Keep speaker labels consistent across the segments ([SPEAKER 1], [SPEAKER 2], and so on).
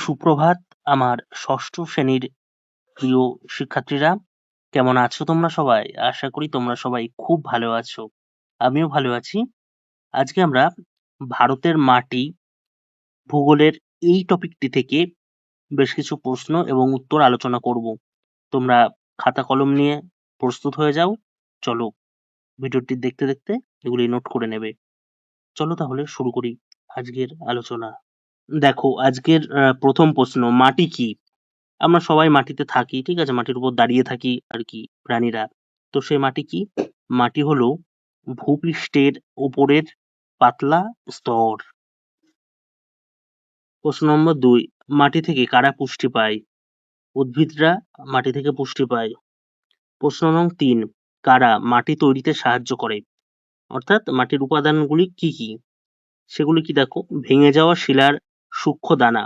[SPEAKER 1] সুপ্রভাত আমার ষষ্ঠ শ্রেণীর প্রিয় শিক্ষার্থীরা। কেমন আছো তোমরা সবাই? আশা করি তোমরা সবাই খুব ভালো আছো। আমিও ভালো আছি। আজকে আমরা ভারতের মাটি, ভূগোলের এই টপিকটি থেকে বেশ কিছু প্রশ্ন এবং উত্তর আলোচনা করব। তোমরা খাতা কলম নিয়ে প্রস্তুত হয়ে যাও। চলো ভিডিওটি দেখতে দেখতে এগুলি নোট করে নেবে। চলো তাহলে শুরু করি আজকের আলোচনা। দেখো আজকের প্রথম প্রশ্ন, মাটি কি? আমরা সবাই মাটিতে থাকি, ঠিক আছে? মাটির উপর দাঁড়িয়ে থাকি আর কি প্রাণীরা। তো সেই মাটি কি? মাটি হলো ভূপৃষ্ঠের উপরের পাতলা স্তর। প্রশ্ন নম্বর 2, মাটি থেকে কারা পুষ্টি পায়? উদ্ভিদরা মাটি থেকে পুষ্টি পায়। প্রশ্ন নং 3, কারা মাটি তৈরিতে সাহায্য করে? অর্থাৎ মাটির উপাদানগুলি কি কি? সেগুলি কি দেখো, ভেঙে যাওয়া শিলার সূক্ষ্ম দানা।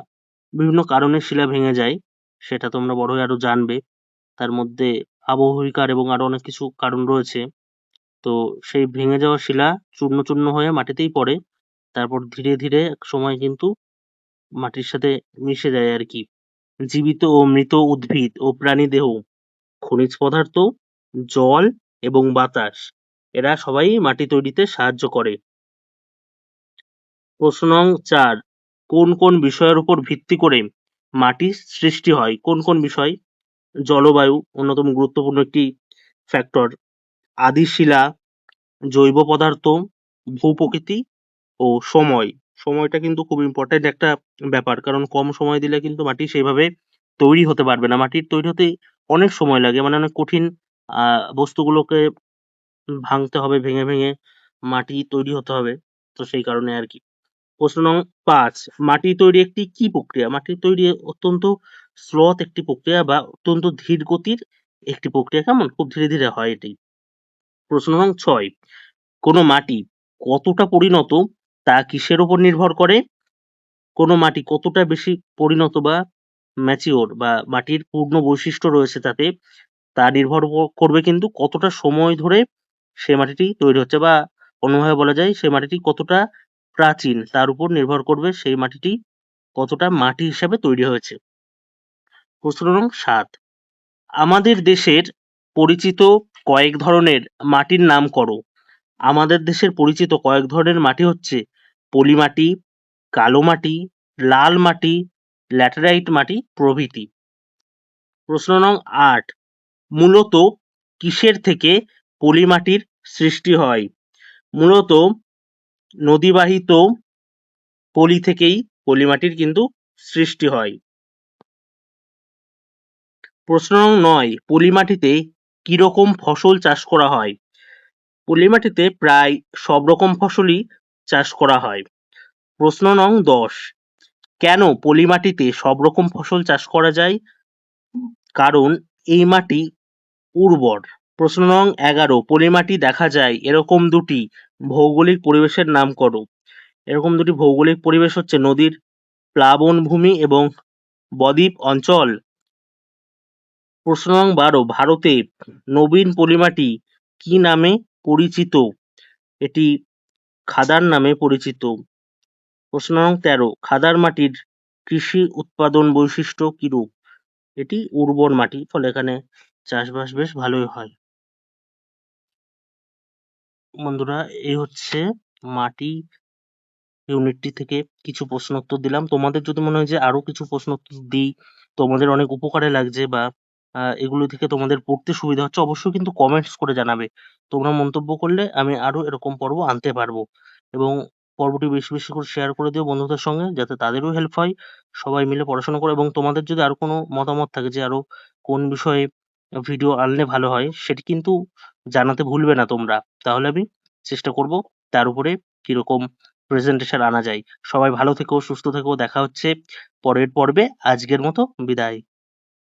[SPEAKER 1] বিভিন্ন কারণে শিলা ভেঙে যায়, সেটা তোমরা বড় হয়ে আরো জানবে। তার মধ্যে আবহবিকার এবং আরো অনেক কিছু কারণ রয়েছে। তো সেই ভেঙে যাওয়া শিলা চূর্ণ চূর্ণ হয়ে মাটিতেই পড়ে, তারপর ধীরে ধীরে এক সময় কিন্তু মাটির সাথে মিশে যায় আর কি। জীবিত ও মৃত উদ্ভিদ ও প্রাণী দেহ, খনিজ পদার্থ, জল এবং বাতাস, এরা সবাই মাটি তৈরিতে সাহায্য করে। প্রশ্ন নং 4, কোন কোন বিষয়ের উপর ভিত্তি করে মাটির সৃষ্টি হয়? কোন কোন বিষয়? জলবায়ু অন্যতম গুরুত্বপূর্ণ একটি ফ্যাক্টর, আদি শিলা, জৈব পদার্থ, ভূপ্রকৃতি ও সময়। সময়টা কিন্তু খুব ইম্পর্টেন্ট একটা ব্যাপার, কারণ কম সময় দিলে কিন্তু মাটি সেইভাবে তৈরি হতে পারবে না। মাটির তৈরি হতে অনেক সময় লাগে, মানে অনেক কঠিন বস্তুগুলোকে ভাঙতে হবে, ভেঙে ভেঙে মাটি তৈরি হতে হবে। তো সেই কারণে আর কি। প্রশ্ন নং 5, মাটি তৈরি একটি কি প্রক্রিয়া? মাটি তৈরি অত্যন্ত স্লথ একটি প্রক্রিয়া বা অত্যন্ত ধীর গতির একটি প্রক্রিয়া। কেমন? খুব ধীরে ধীরে হয় এটি। প্রশ্ন নং 6, কোনো মাটি কতটা পরিণত তা কিসের উপর নির্ভর করে? কোনো মাটি কতটা বেশি পরিণত বা ম্যাচিওর বা মাটির পূর্ণ বৈশিষ্ট্য রয়েছে তাতে, তা নির্ভর করবে কিন্তু কতটা সময় ধরে সে মাটিটি তৈরি হচ্ছে, বা অন্যভাবে বলা যায় সে মাটিটি কতটা প্রাচীন তার উপর নির্ভর করবে সেই মাটিটি কতটা মাটি হিসাবে তৈরি হয়েছে। প্রশ্ন নং 7, আমাদের দেশের পরিচিত কয়েক ধরনের মাটির নাম করো। আমাদের দেশের পরিচিত কয়েক ধরনের মাটি হচ্ছে পলি মাটি, কালো মাটি, লাল মাটি, ল্যাটেরাইট মাটি প্রভৃতি। প্রশ্ন নং 8, মূলত কিসের থেকে পলি মাটির সৃষ্টি হয়? মূলত নদীবাহিত পলি থেকেই পলি মাটির কিন্তু সৃষ্টি হয়। প্রশ্ন নং 9, পলি মাটিতে কি রকম ফসল চাষ করা হয়? পলি মাটিতে প্রায় সব রকম ফসলই চাষ করা হয়। প্রশ্ন নং 10, কেন পলি মাটিতে সব রকম ফসল চাষ করা যায়? কারণ এই মাটি উর্বর। প্রশ্ন নং 11, পলি মাটি দেখা যায় এরকম দুটি ভৌগোলিক পরিবেশের নাম করো। এরকম দুটি ভৌগোলিক পরিবেশ হচ্ছে নদীর প্লাবনভূমি এবং বদ্বীপ অঞ্চল। প্রশ্ন নং 12, ভারতে নবীন পলিমাটি কি নামে পরিচিত? এটি খাদার নামে পরিচিত। প্রশ্ন নং 13, খাদার মাটির কৃষি উৎপাদন বৈশিষ্ট্য কিরূপ? এটি উর্বর মাটি, ফলে এখানে চাষবাস বেশ ভালোই হয়। বন্ধুরা, এই হচ্ছে মাটি ইউনিটটি থেকে কিছু প্রশ্ন উত্তর দিলাম। তোমাদের যদি মনে হয় যে আরো কিছু প্রশ্ন উত্তর দিই, তোমাদের অনেক উপকারে লাগছে বা এগুলো থেকে তোমাদের পড়তে সুবিধা হচ্ছে, অবশ্যই কিন্তু কমেন্টস করে জানাবে। তোমরা মন্তব্য করলে আমি আরো এরকম পর্ব আনতে পারবো। এবং পর্বটি বেশি বেশি করে শেয়ার করে দিও বন্ধুদের সঙ্গে, যাতে তাদেরও হেল্প হয়, সবাই মিলে পড়াশোনা করে। এবং তোমাদের যদি আরো কোনো মতামত থাকে যে আরো কোন বিষয়ে ভিডিও আনলে ভালো হয়, সেটি কিন্তু জানাতে ভুলবে না তোমরা। তাহলে আমি চেষ্টা করব তার উপরে কিরকম প্রেজেন্টেশন আনা যায়। সবাই ভালো থেকো, সুস্থ থেকো। দেখা হচ্ছে পরের পর্বে। আজকের মতো বিদায়।